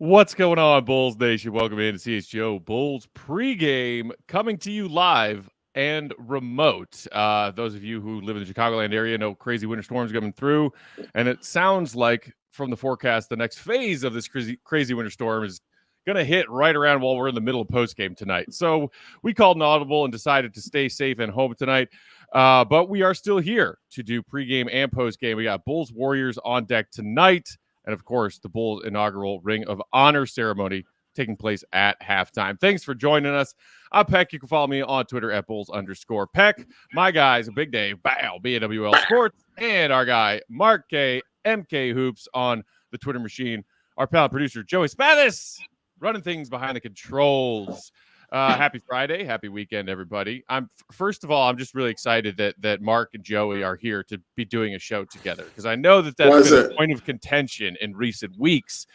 What's going on, Bulls Nation? Welcome in to CHGO Bulls pregame, coming to you live and remote. Those of you who live in the Chicagoland area know crazy winter storms coming through, and it sounds like from the forecast, the next phase of this crazy winter storm is going to hit right around while we're in the middle of postgame tonight. So we called an audible and decided to stay safe and home tonight. But we are still here to do pregame and postgame. We got Bulls Warriors on deck tonight. And, of course, the Bulls' inaugural Ring of Honor ceremony taking place at halftime. Thanks for joining us. I'm Peck. You can follow me on Twitter at Bulls_Peck. My guys, Big Dave, Bow, BAWL Sports, and our guy, Mark K, MK Hoops on the Twitter machine. Our pal producer, Joey Spanis, running things behind the controls. Happy Friday. Happy weekend, everybody. First of all, I'm just really excited that Mark and Joey are here to be doing a show together, because I know that's been a point of contention in recent weeks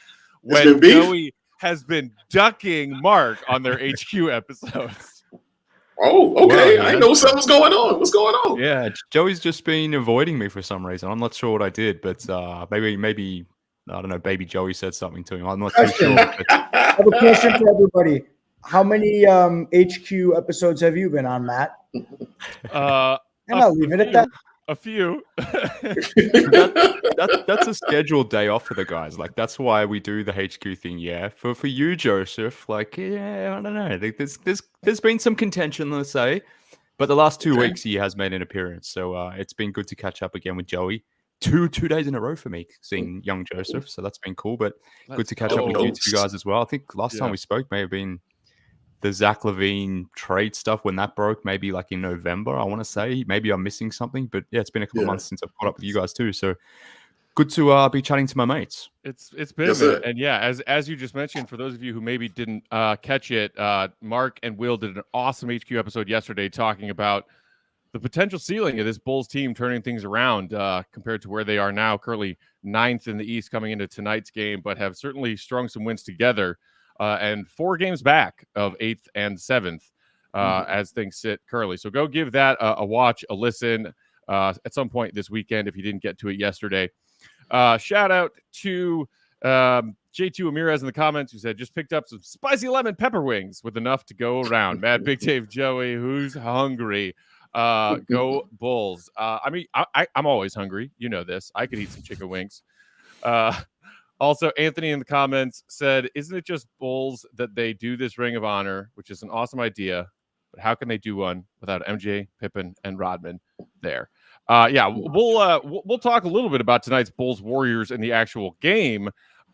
when Joey has been ducking Mark on their HQ episodes. Oh, okay. Well, I know something's going on. What's going on? Yeah, Joey's just been avoiding me for some reason. I'm not sure what I did, but maybe I don't know, baby Joey said something to him. I'm not too sure. But... I have a question for everybody. How many HQ episodes have you been on, Matt? I'll leave it at that. A few. That's a scheduled day off for the guys. Like, that's why we do the HQ thing. Yeah, for you, Joseph. Like, yeah, I don't know. There's been some contention, let's say, but the last 2 weeks he has made an appearance. So it's been good to catch up again with Joey. Two days in a row for me seeing young Joseph. So that's been cool. But good to catch up with you two guys as well. I think last time we spoke may have been the Zach LaVine trade stuff when that broke, maybe like in November, I want to say. Maybe I'm missing something, but yeah, it's been a couple of months since I've caught up with you guys too. So good to be chatting to my mates. It's been a minute. And yeah, as you just mentioned, for those of you who maybe didn't catch it, Mark and Will did an awesome HQ episode yesterday talking about the potential ceiling of this Bulls team turning things around compared to where they are now, currently 9th in the East coming into tonight's game, but have certainly strung some wins together. And 4 games back of 8th and 7th as things sit currently. So go give that a watch, a listen at some point this weekend if you didn't get to it yesterday. Shout out to J2 Ramirez in the comments who said, just picked up some spicy lemon pepper wings with enough to go around. Mad Big Dave Joey, who's hungry? Go Bulls. I'm always hungry. You know this. I could eat some chicken wings. Also, Anthony in the comments said, isn't it just Bulls that they do this Ring of Honor, which is an awesome idea, but how can they do one without MJ, Pippen, and Rodman there? We'll talk a little bit about tonight's Bulls Warriors and the actual game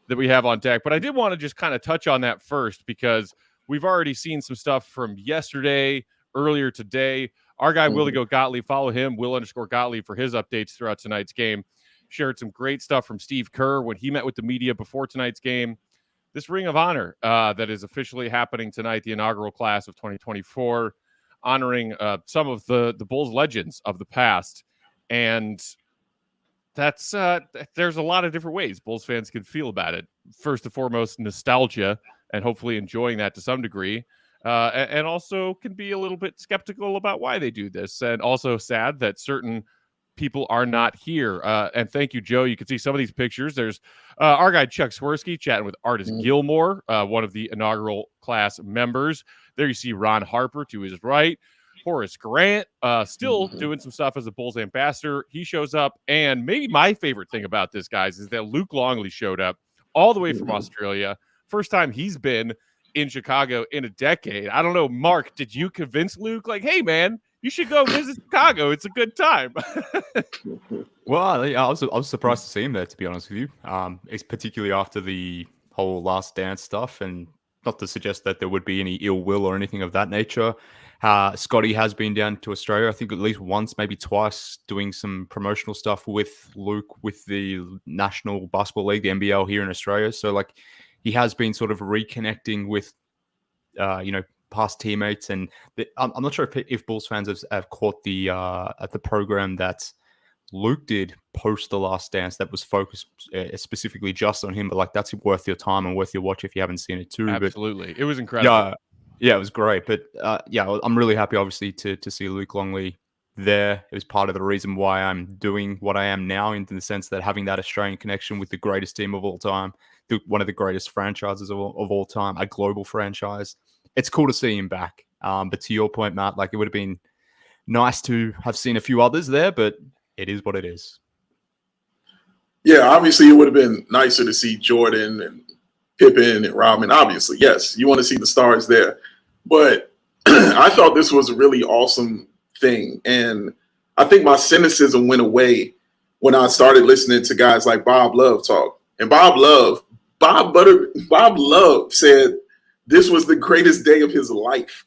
that we have on deck, but I did want to just kind of touch on that first because we've already seen some stuff from yesterday, earlier today. Our guy, Willie Gottlieb, follow him, Will_Gottlieb, for his updates throughout tonight's game. Shared some great stuff from Steve Kerr when he met with the media before tonight's game. This Ring of Honor that is officially happening tonight, the inaugural class of 2024, honoring some of the Bulls legends of the past. And that's there's a lot of different ways Bulls fans can feel about it. First and foremost, nostalgia, and hopefully enjoying that to some degree. And also can be a little bit skeptical about why they do this. And also sad that certain people are not here. And thank you, Joe. You can see some of these pictures. There's our guy, Chuck Swirsky, chatting with Artis Gilmore, one of the inaugural class members. There you see Ron Harper to his right. Horace Grant, still doing some stuff as a Bulls ambassador. He shows up. And maybe my favorite thing about this, guys, is that Luke Longley showed up all the way from Australia. First time he's been in Chicago in a decade. I don't know, Mark, did you convince Luke, like, hey, man, you should go visit Chicago. It's a good time. Well, I was surprised to see him there, to be honest with you. It's particularly after the whole Last Dance stuff, and not to suggest that there would be any ill will or anything of that nature. Scottie has been down to Australia, I think at least once, maybe twice, doing some promotional stuff with Luke, with the National Basketball League, the NBL here in Australia. So, like, he has been sort of reconnecting with, past teammates, and I'm not sure if Bulls fans have caught the at the program that Luke did post the Last Dance that was focused specifically just on him, but like that's worth your time and worth your watch if you haven't seen it too. Absolutely, it was incredible. Yeah, it was great. But I'm really happy, obviously, to see Luke Longley there. It was part of the reason why I'm doing what I am now, in the sense that having that Australian connection with the greatest team of all time, one of the greatest franchises of all time, a global franchise. It's cool to see him back. But to your point, Matt, like, it would have been nice to have seen a few others there, but it is what it is. Yeah, obviously it would have been nicer to see Jordan and Pippen and Rodman. Obviously, yes, you want to see the stars there. But I thought this was a really awesome thing. And I think my cynicism went away when I started listening to guys like Bob Love talk. And Bob Love said this was the greatest day of his life.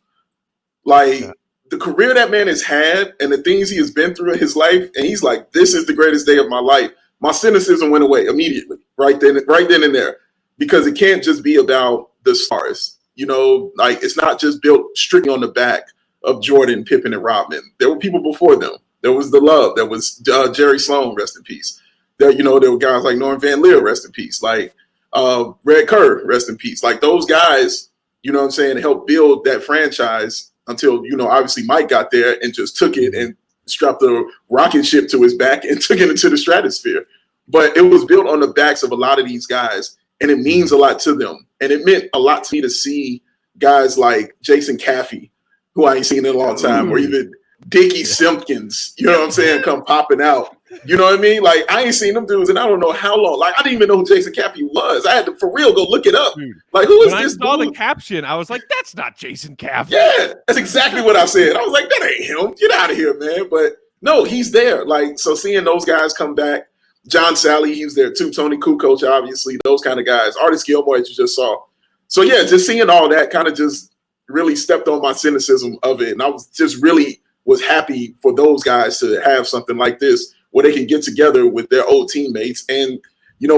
Like, the career that man has had and the things he has been through in his life, and he's like, this is the greatest day of my life. My cynicism went away immediately, right then and there, because it can't just be about the stars. You know, like, it's not just built strictly on the back of Jordan, Pippen, and Rodman. There were people before them. There was the Love. There was Jerry Sloan, rest in peace. There were guys like Norm Van Leer, rest in peace. Like Red Kerr, rest in peace. Like, those guys, you know what I'm saying, helped build that franchise until, obviously Mike got there and just took it and strapped a rocket ship to his back and took it into the stratosphere. But it was built on the backs of a lot of these guys, and it means a lot to them. And it meant a lot to me to see guys like Jason Caffey, who I ain't seen in a long time, or even Dickie Simpkins, you know what I'm saying, come popping out. You know what I mean? Like, I ain't seen them dudes in I don't know how long. Like, I didn't even know who Jason Caffey was. I had to, for real, go look it up. Dude, like, who is when this I saw dude? the caption, I was like, that's not Jason Caffey. Yeah, that's exactly what I said. I was like, that ain't him. Get out of here, man. But no, he's there. Like, so seeing those guys come back, John Sally, he was there too. Tony Kukoc, obviously, those kind of guys. Artis Gilmore, as you just saw. So, yeah, just seeing all that kind of just really stepped on my cynicism of it. And I was just really was happy for those guys to have something like this where they can get together with their old teammates and,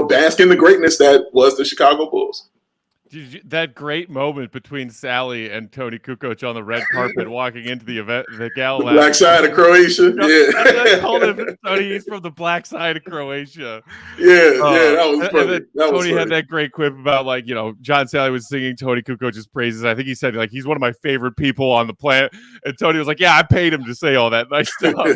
bask in the greatness that was the Chicago Bulls. That great moment between Sally and Tony Kukoc on the red carpet walking into the event, the gala. The black side of Croatia. I called him Tony. He's from the black side of Croatia. Yeah, that was perfect. Tony had that great quip about, like, John Sally was singing Tony Kukoc's praises. I think he said, like, he's one of my favorite people on the planet. And Tony was like, yeah, I paid him to say all that nice stuff. Like,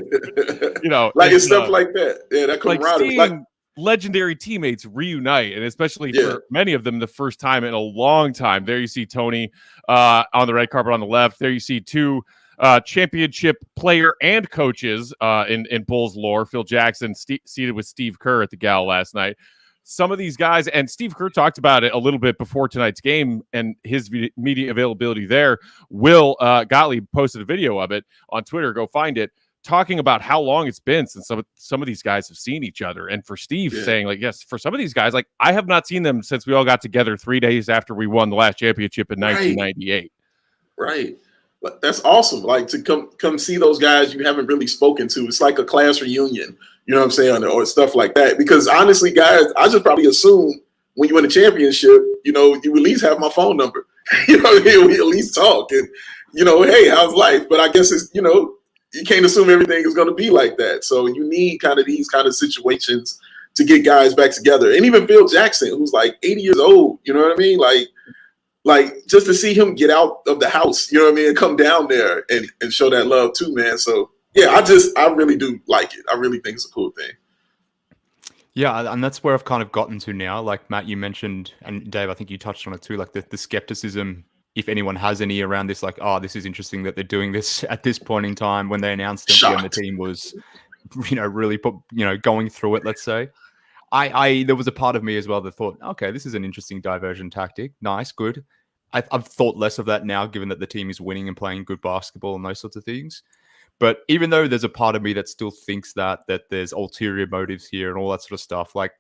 it's stuff like that. Yeah, that camaraderie. Like, legendary teammates reunite, and especially for many of them the first time in a long time. There you see Tony on the red carpet on the left. There you see two championship player and coaches in Bulls lore. Phil Jackson seated with Steve Kerr at the gala last night. Some of these guys, and Steve Kerr talked about it a little bit before tonight's game and his media availability there. Will Gottlieb posted a video of it on Twitter. Go find it. Talking about how long it's been since some of these guys have seen each other. And for Steve saying, like, yes, for some of these guys, like, I have not seen them since we all got together 3 days after we won the last championship in 1998. Right. But that's awesome. Like, to come see those guys you haven't really spoken to. It's like a class reunion, you know what I'm saying? Or stuff like that. Because honestly, guys, I just probably assume when you win a championship, you at least have my phone number. We at least talk and, hey, how's life? But I guess it's, you can't assume everything is going to be like that. So you need kind of these kind of situations to get guys back together. And even Phil Jackson, who's like 80 years old, you know what I mean? Like just to see him get out of the house, you know what I mean, and come down there and show that love too, man. So, yeah, I really do like it. I really think it's a cool thing. Yeah, and that's where I've kind of gotten to now. Like, Matt, you mentioned, and Dave, I think you touched on it too, like the skepticism, if anyone has any around this, like, oh, this is interesting that they're doing this at this point in time when they announced it when the team was, really going through it, let's say. There was a part of me as well that thought, okay, this is an interesting diversion tactic. Nice, good. I've thought less of that now, given that the team is winning and playing good basketball and those sorts of things. But even though there's a part of me that still thinks that there's ulterior motives here and all that sort of stuff, like,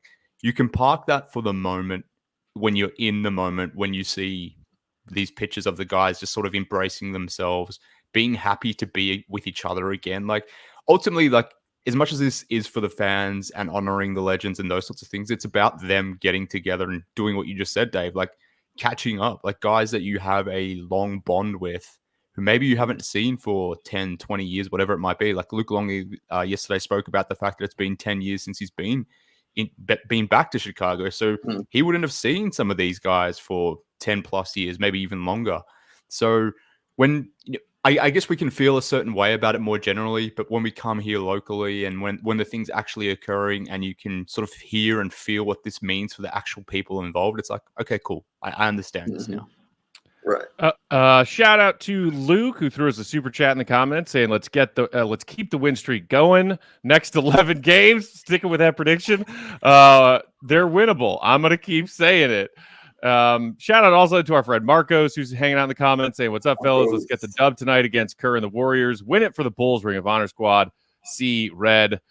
you can park that for the moment when you're in the moment, when you see these pictures of the guys just sort of embracing themselves, being happy to be with each other again. Like, ultimately, like, as much as this is for the fans and honoring the legends and those sorts of things, it's about them getting together and doing what you just said, Dave, like catching up, like guys that you have a long bond with who maybe you haven't seen for 10, 20 years, whatever it might be. Like Luke Longley yesterday spoke about the fact that it's been 10 years since he's been back to Chicago. So he wouldn't have seen some of these guys for 10 plus years, maybe even longer. So when I guess we can feel a certain way about it more generally, but when we come here locally and when the thing's actually occurring and you can sort of hear and feel what this means for the actual people involved, it's like, okay, cool. I understand this now. Right. Shout out to Luke, who threw us a super chat in the comments saying, let's keep the win streak going. Next 11 games, sticking with that prediction. They're winnable. I'm going to keep saying it. Shout out also to our friend Marcos, who's hanging out in the comments saying, what's up, fellas? Let's get the dub tonight against Kerr and the Warriors. Win it for the Bulls Ring of Honor squad. See red.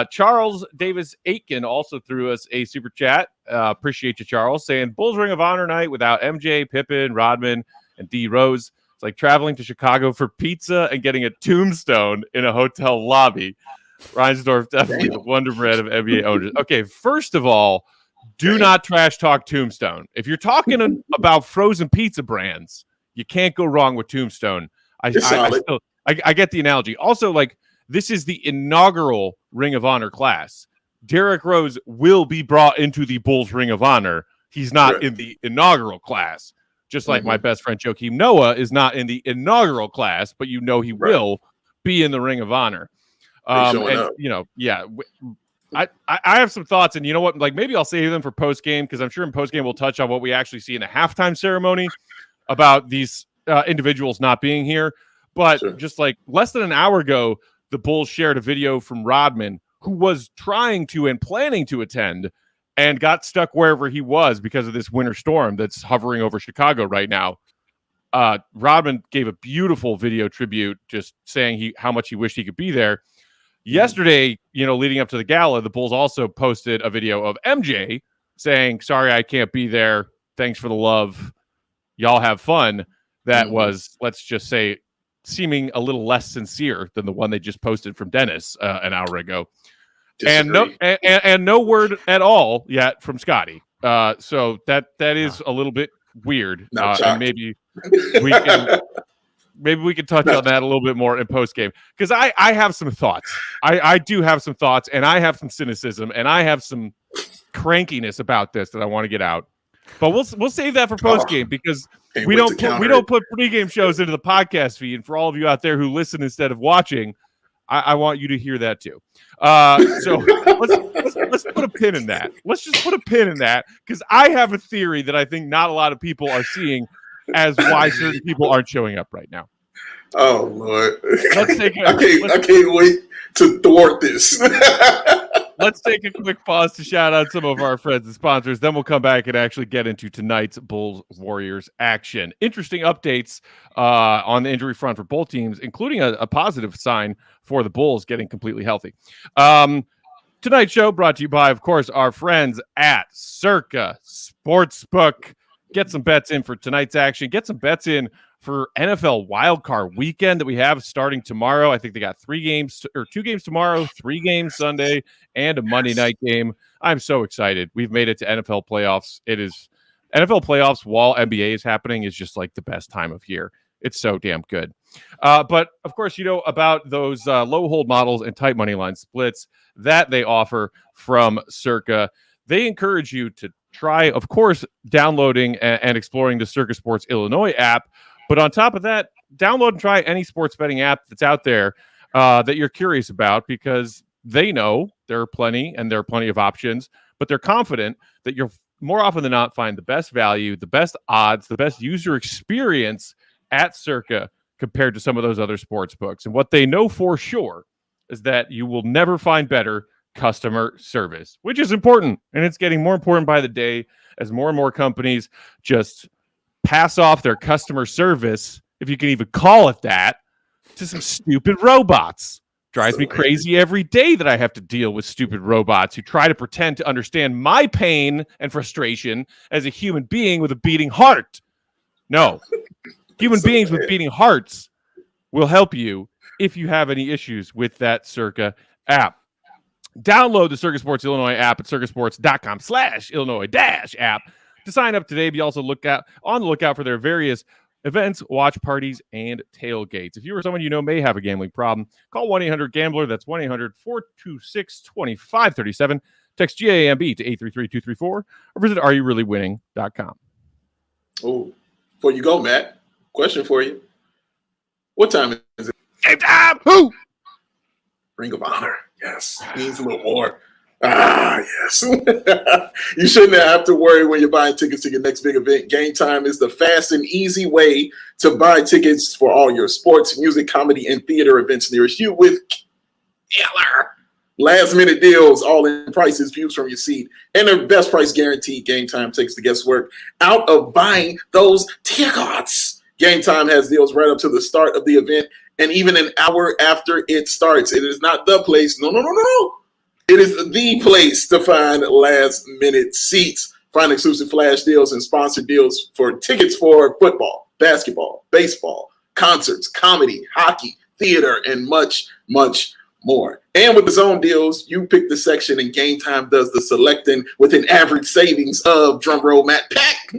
Charles Davis Aitken also threw us a super chat. Appreciate you, Charles, saying Bulls Ring of Honor night without MJ, Pippen, Rodman, and D Rose. It's like traveling to Chicago for pizza and getting a tombstone in a hotel lobby. Reinsdorf, definitely the Wonder Bread of NBA owners. Okay, first of all, do not trash talk Tombstone. If you're talking about frozen pizza brands, you can't go wrong with Tombstone. I get the analogy. Also, like, this is the inaugural Ring of Honor class. Derrick Rose will be brought into the Bulls Ring of Honor. He's not in the inaugural class. Just like my best friend Joakim Noah is not in the inaugural class, but he will be in the Ring of Honor. I have some thoughts, and you know what? Like, maybe I'll save them for post game, because I'm sure in post game we'll touch on what we actually see in the halftime ceremony about these individuals not being here. But just like less than an hour ago, the Bulls shared a video from Rodman, who was trying to and planning to attend and got stuck wherever he was because of this winter storm that's hovering over Chicago right now. Rodman gave a beautiful video tribute, just saying how much he wished he could be there. Yesterday, leading up to the gala, the Bulls also posted a video of MJ saying, sorry, I can't be there. Thanks for the love. Y'all have fun. That was, let's just say, seeming a little less sincere than the one they just posted from Dennis an hour ago. Disagree. And no word at all yet from Scottie. So that is a little bit weird. And maybe we can touch on that a little bit more in post game, because I have some thoughts. I do have some thoughts, and I have some cynicism, and I have some crankiness about this that I want to get out. But we'll save that for post game, because we don't put pregame shows into the podcast feed. And for all of you out there who listen instead of watching, I want you to hear that too. So let's put a pin in that. Let's just put a pin in that, because I have a theory that I think not a lot of people are seeing as why certain people aren't showing up right now. Oh Lord! I can't wait to thwart this. Let's take a quick pause to shout out some of our friends and sponsors. Then we'll come back and actually get into tonight's Bulls Warriors action. Interesting updates on the injury front for both teams, including a positive sign for the Bulls getting completely healthy. Tonight's show brought to you by, of course, our friends at Circa Sportsbook. Get some bets in for tonight's action. Get some bets in for NFL wildcard weekend that we have starting tomorrow. I think they got 2 games tomorrow, 3 games Sunday, and a Monday night game. I'm so excited. We've made it to NFL playoffs. It is NFL playoffs while NBA is happening is just like the best time of year. It's so damn good. But of course, about those low hold models and tight money line splits that they offer from Circa. They encourage you to try, of course, downloading and exploring the Circa Sports Illinois app. But on top of that, download and try any sports betting app that's out there that you're curious about, because they know there are plenty of options, but they're confident that you'll more often than not find the best value, the best odds, the best user experience at Circa compared to some of those other sports books. And what they know for sure is that you will never find better customer service, which is important. And it's getting more important by the day as more and more companies just pass off their customer service, if you can even call it that, to some stupid robots. Drives me crazy every day that I have to deal with stupid robots who try to pretend to understand my pain and frustration as a human being with a beating heart. No. Human beings with beating hearts will help you if you have any issues with that Circa app. Download the Circa Sports Illinois app at circasports.com/Illinois-app to sign up today. Be also on the lookout for their various events, watch parties, and tailgates. If you or someone may have a gambling problem, call 1-800-GAMBLER. That's 1-800-426-2537. Text GAMB to 833-234 or visit areyoureallywinning.com. Oh, before you go, Matt, question for you. What time is it? Game time! Who? Ring of Honor. Yes. Needs a little more. Yes. You shouldn't have to worry when you're buying tickets to your next big event. Game Time is the fast and easy way to buy tickets for all your sports, music, comedy, and theater events nearest you with killer last-minute deals, all-in prices, views from your seat, and the best price guaranteed. Game Time takes the guesswork out of buying those tickets. Game Time has deals right up to the start of the event and even an hour after it starts. It is not the place. No. It is the place to find last-minute seats. Find exclusive flash deals and sponsored deals for tickets for football, basketball, baseball, concerts, comedy, hockey, theater, and much, much more. And with the zone deals, you pick the section and Game Time does the selecting with an average savings of, drumroll, Matt Pack,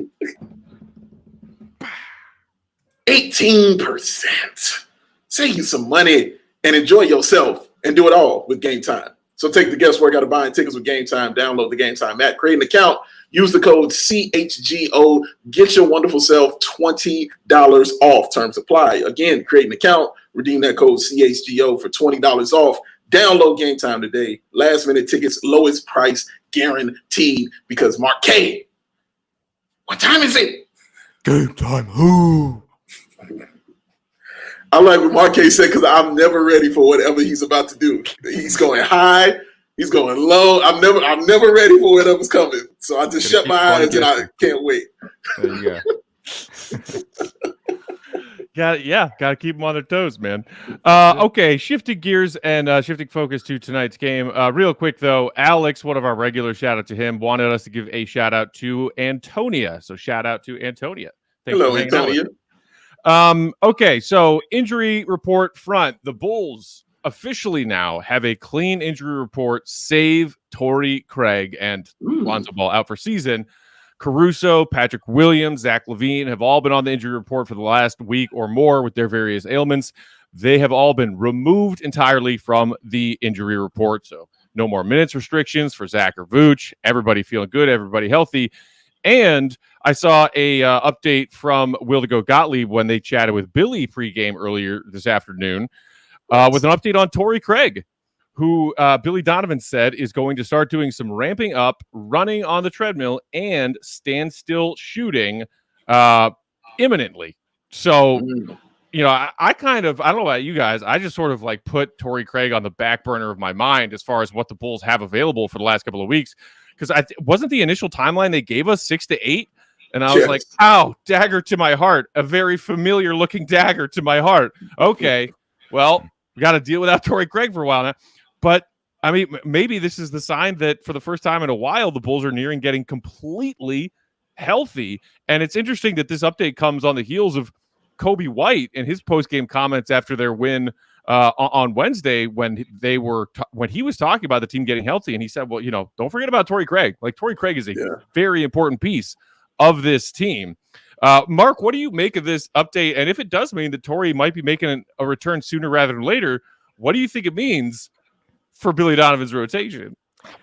18%. Save you some money and enjoy yourself and do it all with Game Time. So take the guesswork out of buying tickets with Game Time. Download the Game Time app, create an account, use the code CHGO, get your wonderful self $20 off. Terms apply. Again, create an account, redeem that code CHGO for $20 off. Download Game Time today. Last minute tickets, lowest price guaranteed, because Marquez, what time is it? Game time. Who? I like what Marquez said, because I'm never ready for whatever he's about to do. He's going high, he's going low. I'm never ready for whatever's coming. So I just shut my eyes and I can't wait. There you go. Gotta keep them on their toes, man. Okay, shifting gears and shifting focus to tonight's game. Real quick though, Alex, one of our regular shout out to him, wanted us to give a shout out to Antonia. So shout out to Antonia. Thanks Hello, for hanging out with Antonia. me. Okay, so injury report front. The Bulls officially now have a clean injury report, save Torrey Craig and Lonzo Ball out for season. Caruso, Patrick Williams, Zach LaVine have all been on the injury report for the last week or more with their various ailments. They have all been removed entirely from the injury report. So no more minutes restrictions for Zach or Vooch. Everybody feeling good, everybody healthy. And I saw a update from Will to Go Gottlieb when they chatted with Billy pregame earlier this afternoon with an update on Torrey Craig, who Billy Donovan said is going to start doing some ramping up, running on the treadmill, and standstill shooting imminently. So, I don't know about you guys, I just sort of like put Torrey Craig on the back burner of my mind as far as what the Bulls have available for the last couple of weeks. Because wasn't the initial timeline they gave us 6 to 8? And I was like, ow, dagger to my heart. A very familiar looking dagger to my heart. Okay, well, we got to deal without Torrey Craig for a while now. But, I mean, maybe this is the sign that for the first time in a while, the Bulls are nearing getting completely healthy. And it's interesting that this update comes on the heels of Kobe White and his post-game comments after their win on Wednesday when he was talking about the team getting healthy, and he said, well, don't forget about Torrey Craig. Like, Torrey Craig is a very important piece of this team. Mark, what do you make of this update? And if it does mean that Torrey might be making a return sooner rather than later, what do you think it means for Billy Donovan's rotation?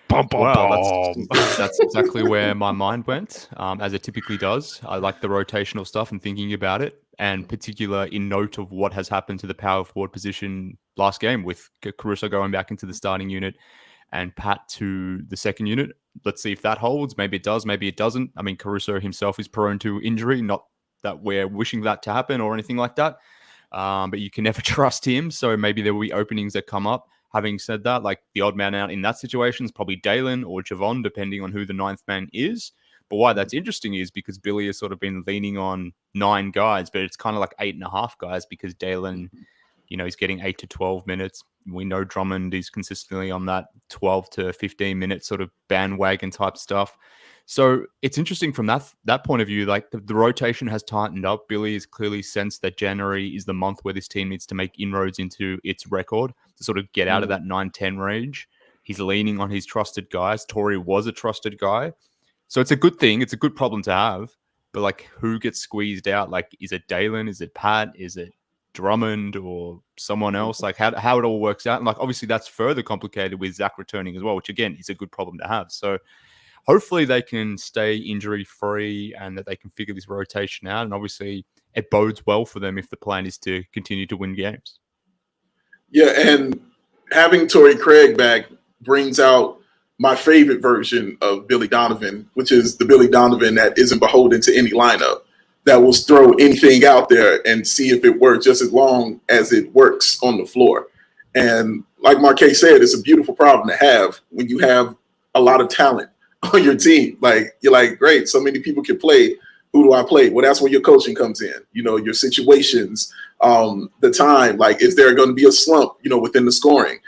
That's exactly where my mind went, as it typically does. I like the rotational stuff and thinking about it, and particular in note of what has happened to the power forward position last game with Caruso going back into the starting unit and Pat to the second unit. Let's see if that holds. Maybe it does, maybe it doesn't. I mean, Caruso himself is prone to injury, not that we're wishing that to happen or anything like that, but you can never trust him, so maybe there will be openings that come up. Having said that, like, the odd man out in that situation is probably Dalen or Javon, depending on who the ninth man is. But why that's interesting is because Billy has sort of been leaning on 9 guys, but it's kind of like 8.5 guys because Dalen, he's getting 8 to 12 minutes. We know Drummond is consistently on that 12 to 15 minute sort of bandwagon type stuff. So it's interesting from that point of view. Like, the rotation has tightened up. Billy has clearly sensed that January is the month where this team needs to make inroads into its record to sort of get out of that 9-10 range. He's leaning on his trusted guys. Torrey was a trusted guy. So it's a good thing. It's a good problem to have. But, like, who gets squeezed out? Like, is it Dalen? Is it Pat? Is it Drummond or someone else? Like, how it all works out. And, like, obviously that's further complicated with Zach returning as well, which, again, is a good problem to have. So hopefully they can stay injury-free and that they can figure this rotation out. And obviously it bodes well for them if the plan is to continue to win games. Yeah, and having Torrey Craig back brings out my favorite version of Billy Donovan, which is the Billy Donovan that isn't beholden to any lineup, that will throw anything out there and see if it works just as long as it works on the floor. And like Marquez said, it's a beautiful problem to have when you have a lot of talent on your team. Like, you're like, great, so many people can play. Who do I play? Well, that's where your coaching comes in. You know, your situations, the time. Like, is there going to be a slump, you know, within the scoring?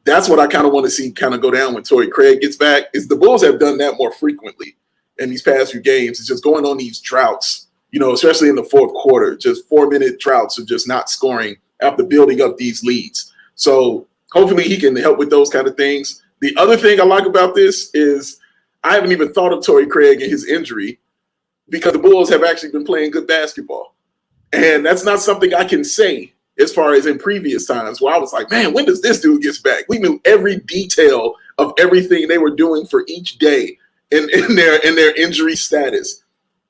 That's what I kind of want to see kind of go down when Torrey Craig gets back. Is the Bulls have done that more frequently in these past few games. It's just going on these droughts, you know, especially in the fourth quarter, just 4-minute droughts of just not scoring after building up these leads. So hopefully he can help with those kind of things. The other thing I like about this is I haven't even thought of Torrey Craig and his injury because the Bulls have actually been playing good basketball. And that's not something I can say as far as in previous times where I was like, man, when does this dude get back? We knew every detail of everything they were doing for each day in their injury status.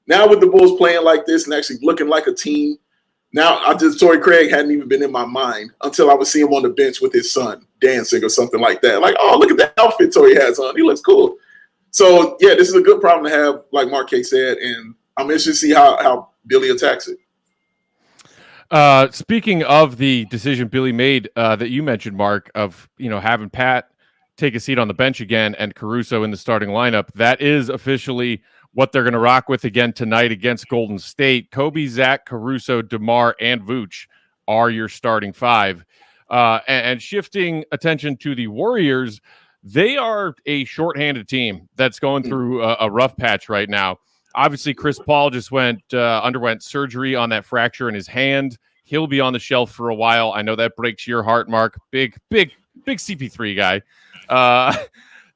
Now with the Bulls playing like this and actually looking like a team, now Torrey Craig hadn't even been in my mind until I would see him on the bench with his son dancing or something like that. Like, oh, look at the outfit Torrey has on. He looks cool. So, yeah, this is a good problem to have, like Marquez said, and I'm interested to see how Billy attacks it. Speaking of the decision Billy made that you mentioned, Mark, of, you know, having Pat take a seat on the bench again and Caruso in the starting lineup, that is officially what they're going to rock with again tonight against Golden State. Kobe, Zach, Caruso, DeMar, and Vooch are your starting five. And shifting attention to the Warriors, they are a shorthanded team that's going through a rough patch right now. Obviously, Chris Paul just underwent surgery on that fracture in his hand. He'll be on the shelf for a while. I know that breaks your heart, Mark. Big CP3 guy.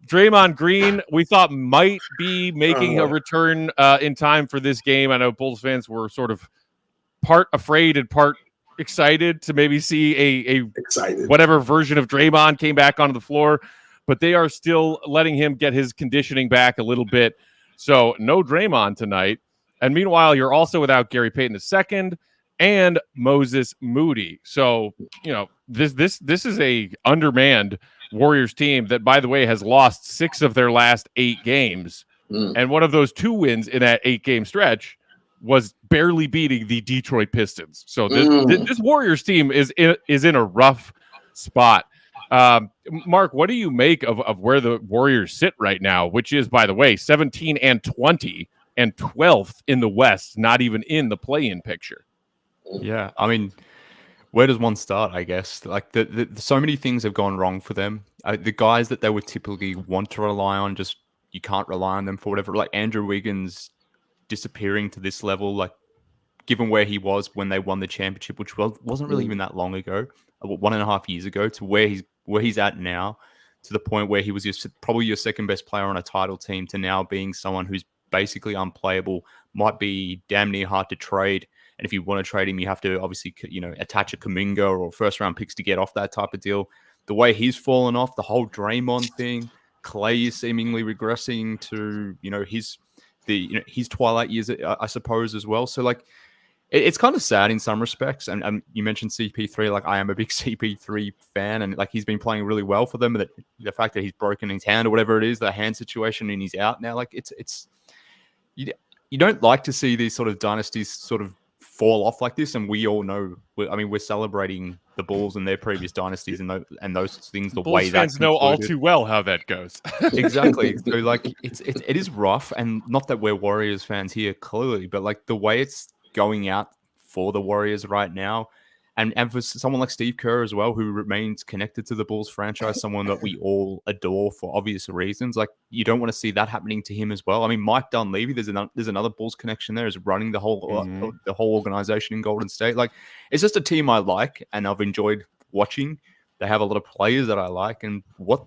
Draymond Green, we thought might be making a return in time for this game. I know Bulls fans were sort of part afraid and part excited to maybe see a whatever version of Draymond came back onto the floor, but they are still letting him get his conditioning back a little bit. So no Draymond tonight. And meanwhile, you're also without Gary Payton II and Moses Moody. So, you know, this is a undermanned Warriors team that, by the way, has lost 6 of their last 8 games. And one of those 2 wins in that 8-game stretch was barely beating the Detroit Pistons. So this Warriors team is in a rough spot. Mark, what do you make of where the Warriors sit right now, which is, by the way, 17-20 and 12th in the West, not even in the play-in picture? Yeah, I mean, where does one start, I guess? Like, so many things have gone wrong for them. The guys that they would typically want to rely on, just you can't rely on them for whatever. Like Andrew Wiggins disappearing to this level, like given where he was when they won the championship, which wasn't really even that long ago, 1.5 years ago, to where he's at now, to the point where he was probably your second best player on a title team, to now being someone who's basically unplayable, might be damn near hard to trade. And if you want to trade him, you have to obviously, you know, attach a Kuminga or first round picks to get off that type of deal. The way he's fallen off, the whole Draymond thing, Clay is seemingly regressing to, you know, his twilight years, I suppose, as well. So like, it's kind of sad in some respects. And you mentioned CP3, like I am a big CP3 fan, and like he's been playing really well for them. But the fact that he's broken his hand or whatever it is, the hand situation, and he's out now, like it's you don't like to see these sort of dynasties sort of fall off like this. And we all know, we're celebrating the Bulls and their previous dynasties and those things. The Bulls way fans that know all too well how that goes. Exactly. So like it is rough, and not that we're Warriors fans here clearly, but like the way it's going out for the Warriors right now, and for someone like Steve Kerr as well, who remains connected to the Bulls franchise, someone that we all adore for obvious reasons. Like, you don't want to see that happening to him as well. I mean, Mike Dunleavy, there's another Bulls connection there, is running the whole organization in Golden State. Like, it's just a team I like, and I've enjoyed watching. They have a lot of players that I like, and what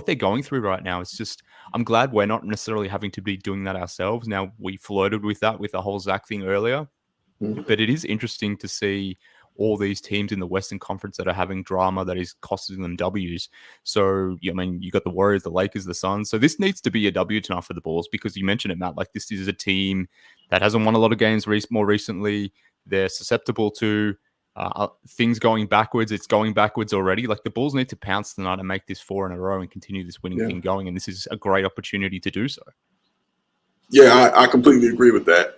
they're going through right now, it's just, I'm glad we're not necessarily having to be doing that ourselves. Now, we flirted with that with the whole Zach thing earlier, but it is interesting to see all these teams in the Western Conference that are having drama that is costing them W's. So, I mean, you got the Warriors, the Lakers, the Suns. So this needs to be a W tonight for the Bulls, because you mentioned it, Matt. Like, this is a team that hasn't won a lot of games more recently. They're susceptible to things going backwards. It's going backwards already. Like, the Bulls need to pounce tonight and make this 4 in a row and continue this winning thing going. And this is a great opportunity to do so. Yeah, I completely agree with that.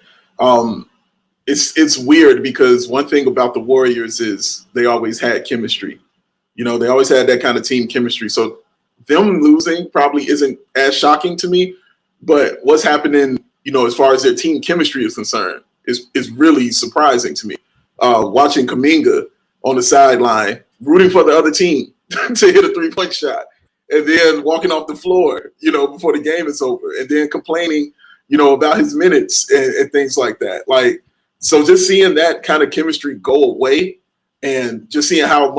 It's weird because one thing about the Warriors is they always had chemistry. You know, they always had that kind of team chemistry. So them losing probably isn't as shocking to me. But what's happening, you know, as far as their team chemistry is concerned, is really surprising to me. Watching Kuminga on the sideline, rooting for the other team to hit a 3-point shot, and then walking off the floor, you know, before the game is over, and then complaining, you know, about his minutes and things like that. Like, so just seeing that kind of chemistry go away, and just seeing how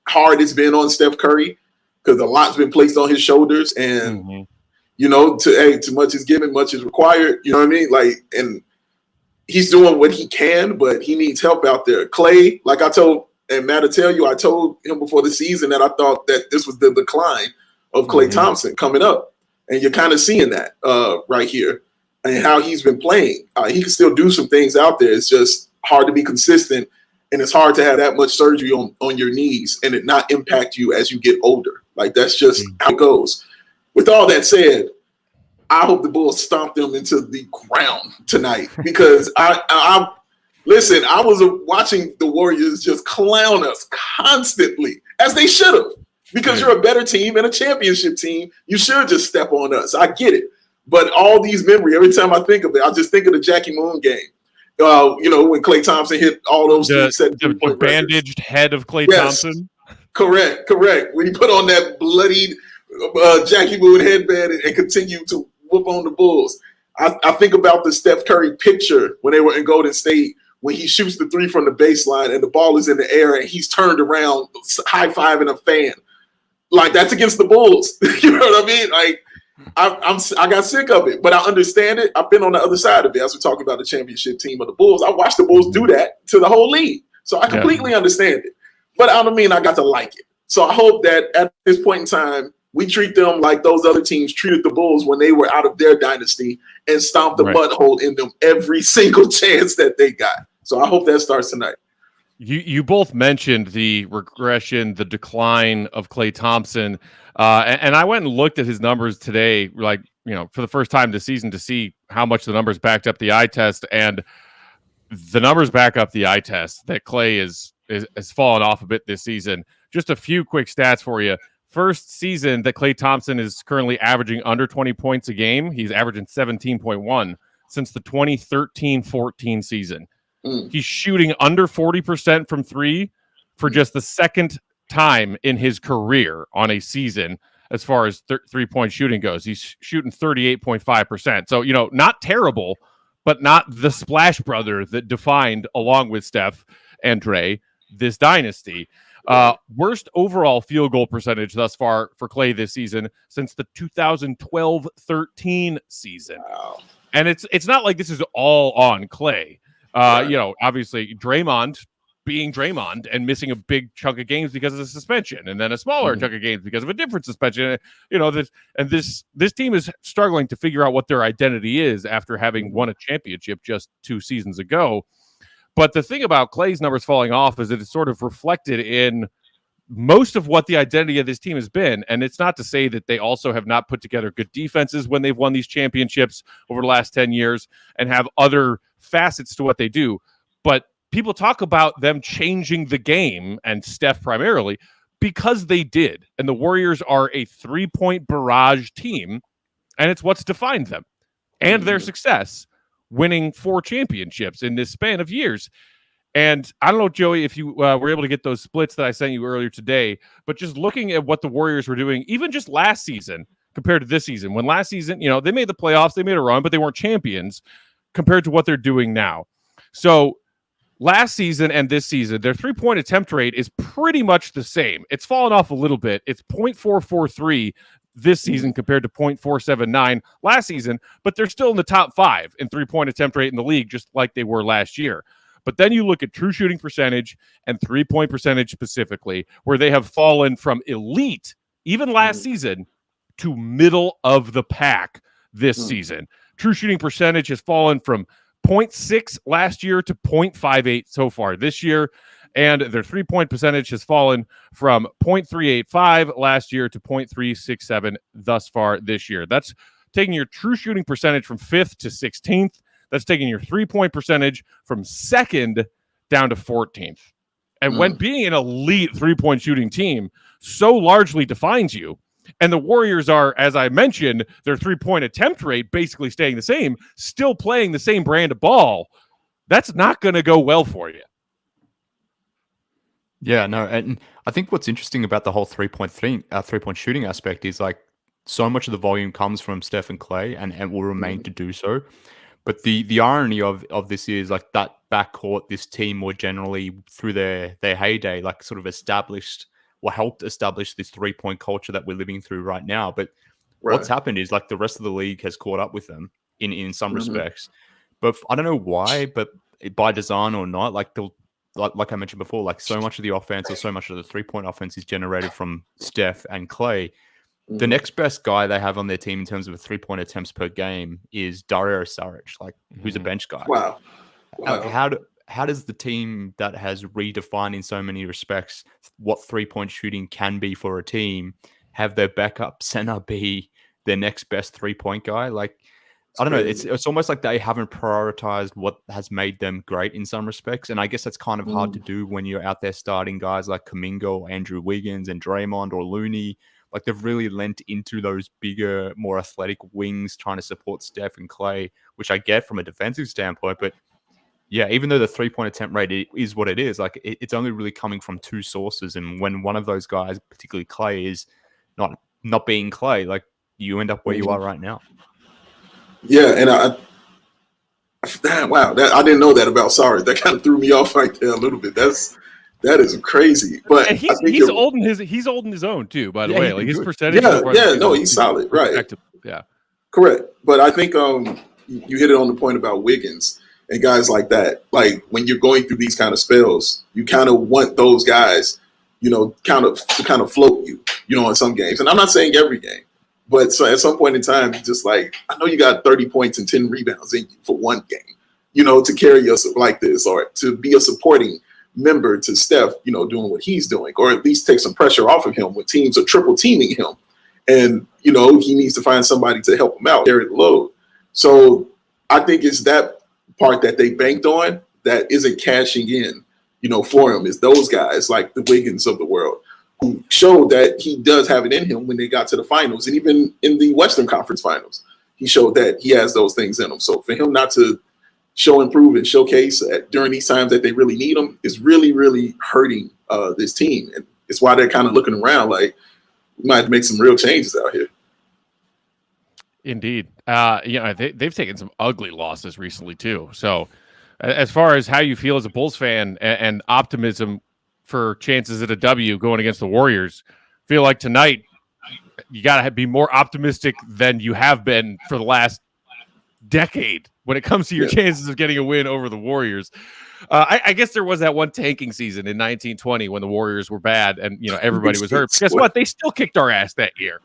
hard it's been on Steph Curry, because a lot's been placed on his shoulders, and you know, too much is given, much is required. You know what I mean? Like, and he's doing what he can, but he needs help out there. Clay, like I told, and Matt, I tell you, I told him before the season that I thought that this was the decline of Klay Thompson coming up. And you're kind of seeing that right here, and how he's been playing. He can still do some things out there. It's just hard to be consistent, and it's hard to have that much surgery on your knees and it not impact you as you get older. Like, that's just how it goes. With all that said, I hope the Bulls stomp them into the ground tonight, because I listen, I was watching the Warriors just clown us constantly, as they should have. Because you're a better team and a championship team, you should just step on us. I get it. But all these memories, every time I think of it, I just think of the Jackie Moon game. You know, when Klay Thompson hit all those the bandaged head of Klay Thompson. Correct. When he put on that bloodied Jackie Moon headband and continued to whoop on the Bulls. I think about the Steph Curry picture when they were in Golden State, when he shoots the 3 from the baseline and the ball is in the air and he's turned around high-fiving a fan. Like, that's against the Bulls. You know what I mean? Like, I got sick of it, but I understand it. I've been on the other side of it as we're talking about the championship team of the Bulls. I watched the Bulls do that to the whole league. So I completely understand it. But I don't mean I got to like it. So I hope that at this point in time, we treat them like those other teams treated the Bulls when they were out of their dynasty and stomped the mud hole in them every single chance that they got. So I hope that starts tonight. You both mentioned the regression, the decline of Klay Thompson, and I went and looked at his numbers today, like, you know, for the first time this season, to see how much the numbers backed up the eye test, and the numbers back up the eye test that Klay has fallen off a bit this season. Just a few quick stats for you. First season that Klay Thompson is currently averaging under 20 points a game. He's averaging 17.1 since the 2013-14 season. He's shooting under 40% from 3 for just the second time in his career on a season as far as 3-point shooting goes. He's shooting 38.5%. So, you know, not terrible, but not the splash brother that defined, along with Steph and Dre, this dynasty. Worst overall field goal percentage thus far for Klay this season since the 2012-13 season. Wow. And it's not like this is all on Klay. You know, obviously Draymond being Draymond and missing a big chunk of games because of the suspension, and then a smaller chunk of games because of a different suspension. You know, this team is struggling to figure out what their identity is after having won a championship just 2 seasons ago. But the thing about Klay's numbers falling off is that it's sort of reflected in most of what the identity of this team has been. And it's not to say that they also have not put together good defenses when they've won these championships over the last 10 years and have other facets to what they do. But people talk about them changing the game, and Steph primarily, because they did. And the Warriors are a 3-point barrage team, and it's what's defined them and their success, winning 4 championships in this span of years. And I don't know, Joey, if you were able to get those splits that I sent you earlier today, but just looking at what the Warriors were doing, even just last season compared to this season, when last season, you know, they made the playoffs, they made a run, but they weren't champions compared to what they're doing now. So last season and this season, their 3-point attempt rate is pretty much the same. It's fallen off a little bit. It's 0.443 this season compared to 0.479 last season, but they're still in the top 5 in 3-point attempt rate in the league, just like they were last year. But then you look at true shooting percentage and 3-point percentage specifically, where they have fallen from elite, even last season, to middle of the pack this season. True shooting percentage has fallen from 0.6 last year to 0.58 so far this year. And their 3-point percentage has fallen from 0.385 last year to 0.367 thus far this year. That's taking your true shooting percentage from 5th to 16th. That's taking your 3-point percentage from 2nd down to 14th. And when being an elite 3-point shooting team so largely defines you, and the Warriors are, as I mentioned, their 3-point attempt rate basically staying the same, still playing the same brand of ball, that's not going to go well for you. Yeah, no, and I think what's interesting about the whole 3-point shooting aspect is like so much of the volume comes from Steph and Clay, and will remain to do so. But the irony of this is like that backcourt, this team more generally through their heyday, like sort of established or helped establish this 3-point culture that we're living through right now. But what's happened is like the rest of the league has caught up with them in some respects. But I don't know why, but by design or not, like like I mentioned before, like so much of the offense or so much of the 3-point offense is generated from Steph and Clay. The next best guy they have on their team in terms of 3-point attempts per game is Dario Saric, like who's a bench guy. Wow. How does the team that has redefined in so many respects what 3-point shooting can be for a team have their backup center be their next best 3-point guy? Like, I don't know. It's almost like they haven't prioritized what has made them great in some respects. And I guess that's kind of hard to do when you're out there starting guys like Kuminga, Andrew Wiggins, and Draymond or Looney. Like they've really lent into those bigger, more athletic wings trying to support Steph and Clay, which I get from a defensive standpoint. But yeah, even though the 3-point attempt rate is what it is, like it's only really coming from two sources. And when one of those guys, particularly Clay, is not being Clay, like you end up where you are right now. Yeah, and I didn't know that about Saric. That kind of threw me off right there a little bit. That is crazy. But and he's old in his own too. By the way, like his percentage. He's solid, right? Yeah, correct. But I think you hit it on the point about Wiggins and guys like that. Like when you're going through these kind of spells, you kind of want those guys, kind of float you, in some games. And I'm not saying every game. But so at some point in time, just like, I know you got 30 points and 10 rebounds in you for one game, to carry us like this or to be a supporting member to Steph, doing what he's doing, or at least take some pressure off of him when teams are triple teaming him. And, he needs to find somebody to help him out, carry the load. So I think it's that part that they banked on that isn't cashing in, for him is those guys like the Wiggins of the world, who showed that he does have it in him when they got to the finals. And even in the Western Conference finals, he showed that he has those things in him. So for him not to show, improve, and showcase during these times that they really need him is really, really hurting this team. And it's why they're kind of looking around like, we might have to make some real changes out here. Indeed. They've taken some ugly losses recently too. So as far as how you feel as a Bulls fan and optimism for chances at a W going against the Warriors, feel like tonight you got to be more optimistic than you have been for the last decade when it comes to your chances of getting a win over the Warriors. I guess there was that one tanking season in 1920 when the Warriors were bad and everybody was hurt. Guess what? They still kicked our ass that year.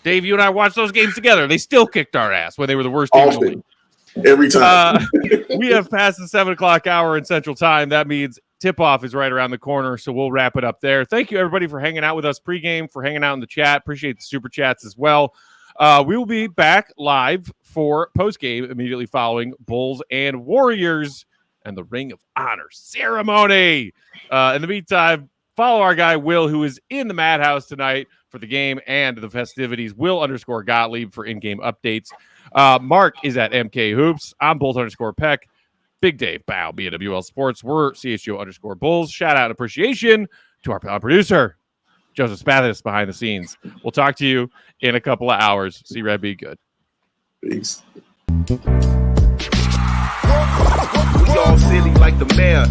Dave, you and I watched those games together. They still kicked our ass when they were the worst team in the league. Every time. We have passed the 7:00 hour in Central Time. That means tip-off is right around the corner, so we'll wrap it up there. Thank you, everybody, for hanging out with us pregame, for hanging out in the chat. Appreciate the super chats as well. We will be back live for postgame immediately following Bulls and Warriors and the Ring of Honor ceremony. In the meantime, follow our guy Will, who is in the Madhouse tonight for the game and the festivities. Will_Gottlieb for in-game updates. Mark is at MK Hoops. I'm Bulls_Peck. Big Dave Bow, BWL Sports. We're CHGO_Bulls. Shout out and appreciation to our producer, Joseph Spathis, behind the scenes. We'll talk to you in a couple of hours. See Red, be good. Peace. We all silly like the mayor.